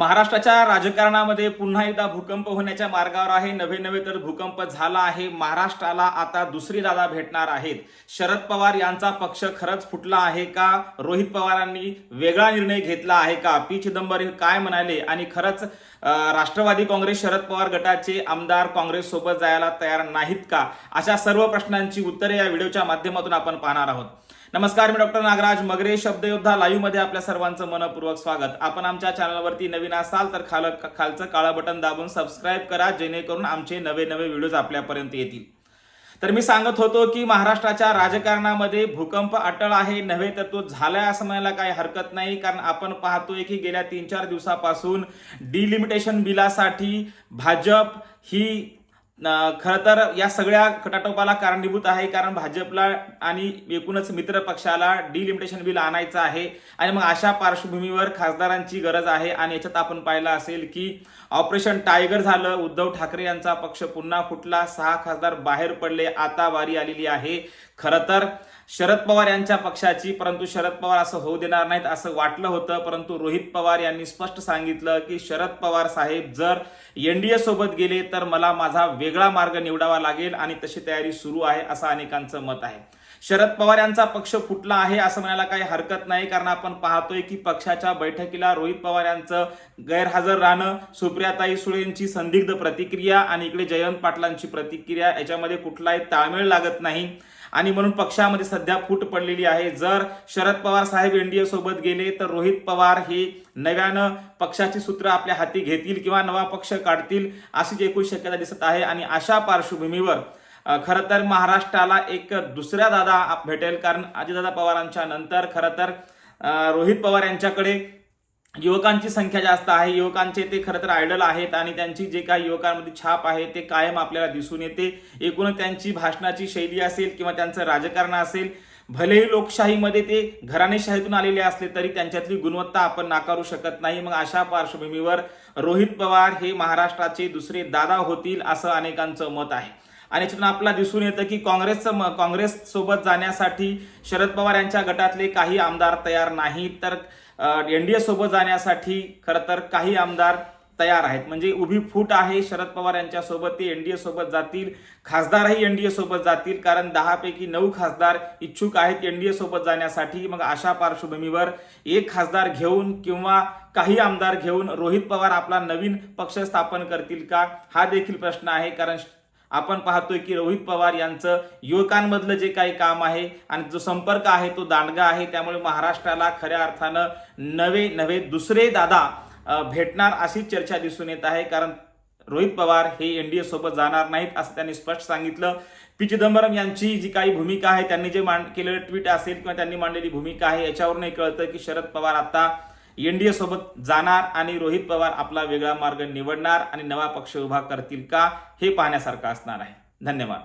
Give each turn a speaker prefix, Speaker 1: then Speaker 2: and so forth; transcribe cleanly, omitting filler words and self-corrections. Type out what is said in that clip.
Speaker 1: महाराष्ट्राच्या राजकारणामध्ये पुन्हा एकदा भूकंप होण्याच्या मार्गावर आहे। नवे तर भूकंप झाला आहे। महाराष्ट्राला आता दुसरी दादा भेटणार आहेत। शरद पवार यांचा पक्ष खरंच फुटला आहे का? रोहित पवारांनी वेगळा निर्णय घेतला आहे का? पी चिदंबरम काय म्हणाले आणि खरंच राष्ट्रवादी काँग्रेस शरद पवार गटाचे आमदार काँग्रेस सोबत जायला तयार नाहीत का? अशा सर्व प्रश्नांची उत्तरे या व्हिडिओच्या माध्यमातून आपण पाहणार आहोत। नमस्कार, मी डॉक्टर नागराज मगरे, शब्दयोद्धा लाईव्ह मध्ये आपल्या सर्वांचं मनपूर्वक स्वागत। आपण आमच्या चॅनलवरती नवीन असाल तर खालचं काळं बटन दाबून सबस्क्राइब करा, जेणेकरून आमचे नवे व्हिडिओज आपल्यापर्यंत येतील। तर मी सांगत होतो की महाराष्ट्राच्या राजकारणामध्ये भूकंप अटळ आहे, नव्हे तर तो झालाय असं म्हणायला काही हरकत नाही। कारण आपण पाहतोय की गेल्या 3-4 दिवसापासून डिलिमिटेशन बिलासाठी भाजप ही खरं तर या सगळ्या खटाटोपाला कारणीभूत आहे। कारण भाजपला आणि एकूणच मित्र पक्षाला डिलिमिटेशन बिल आणायचं आहे आणि मग अशा पार्श्वभूमीवर खासदारांची गरज आहे। आणि याच्यात आपण पाहिलं असेल की ऑपरेशन टायगर झालं, उद्धव ठाकरे यांचा पक्ष पुन्हा फुटला, 6 खासदार बाहेर पडले, आता वारी आलेली आहे खरं तर शरद पवार यांच्या पक्षाची। परंतु शरद पवार असं होऊ देणार नाहीत असं वाटलं होतं, परंतु रोहित पवार यांनी स्पष्ट सांगितलं की शरद पवार साहेब जर एनडीए सोबत गेले तर मला माझा वेगळा मार्ग निवडावा लागेल आणि तशी तयारी सुरू आहे असं अनेकांचं मत आहे। शरद पवार यांचा पक्ष फुटला आहे असं म्हणायला काही हरकत नाही, कारण आपण पाहतोय की पक्षाच्या बैठकीला रोहित पवार यांचं गैरहजर राहणं, सुप्रियाताई सुळेंची संदिग्ध प्रतिक्रिया आणि इकडे जयंत पाटलांची प्रतिक्रिया, याच्यामध्ये कुठलाही ताळमेळ लागत नाही आणि म्हणून पक्षामध्ये सध्या फूट पडलेली आहे। जर शरद पवार साहेब एनडीए सोबत गेले तर रोहित पवार हे नव्यानं पक्षाची सूत्र आपल्या हाती घेतील किंवा नवा पक्ष काढतील अशी एकूण शक्यता दिसत आहे। आणि अशा पार्श्वभूमीवर खरं तर महाराष्ट्राला एक दुसऱ्या दादा भेटेल, कारण अजितदादा पवारांच्या नंतर खरं तर रोहित पवार यांच्याकडे युवकांची संख्या जास्त आहे। युवकांचे ते खरं तर आयडल आहेत आणि त्यांची जे काही युवकांमध्ये छाप आहे ते कायम आपल्याला दिसून येते। एकूण त्यांची भाषणाची शैली असेल किंवा त्यांचं राजकारण असेल, भलेही लोकशाहीमध्ये ते घराणेशाहीतून आलेले असले तरी त्यांच्यातली गुणवत्ता आपण नाकारू शकत नाही। मग अशा पार्श्वभूमीवर रोहित पवार हे महाराष्ट्राचे दुसरे दादा होतील असं अनेकांचं मत आहे। आणि याच्यातून आपल्याला दिसून येतं की काँग्रेस सोबत जाण्यासाठी शरद पवार यांच्या गटातले काही आमदार तयार नाहीत, तर एनडीए सोबत जाण्यासाठी खरं तर काही आमदार तयार आहेत। म्हणजे उभी फूट आहे शरद पवार यांच्या सोबत, ते एनडीए सोबत जातील, खासदारही एनडीए सोबत जातील, कारण 10 पैकी 9 खासदार इच्छुक आहेत एनडीए सोबत जाण्यासाठी। मग अशा पार्श्वभूमीवर एक खासदार घेऊन किंवा काही आमदार घेऊन रोहित पवार आपला नवीन पक्ष स्थापन करतील का, हा देखील प्रश्न आहे। कारण आपण पाहतोय की रोहित पवार यांचं युवकांमधलं जे काही काम आहे आणि जो संपर्क आहे तो दांडगा आहे, त्यामुळे महाराष्ट्राला खऱ्या अर्थानं नवे दुसरे दादा भेटणार अशी चर्चा दिसून येत आहे। कारण रोहित पवार हे एनडीए सोबत जाणार नाहीत असं त्यांनी स्पष्ट सांगितलं। पी चिदंबरम यांची जी काही भूमिका आहे, त्यांनी जे केलेलं ट्विट असेल किंवा त्यांनी मांडलेली भूमिका आहे, याच्यावरूनही कळतं की शरद पवार आता एनडीए सोबत जाणार आणि रोहित पवार आपला वेगळा मार्ग निवडणार आणि नवा पक्ष उभा करतील का, हे पाहण्यासारखं असणार आहे। धन्यवाद।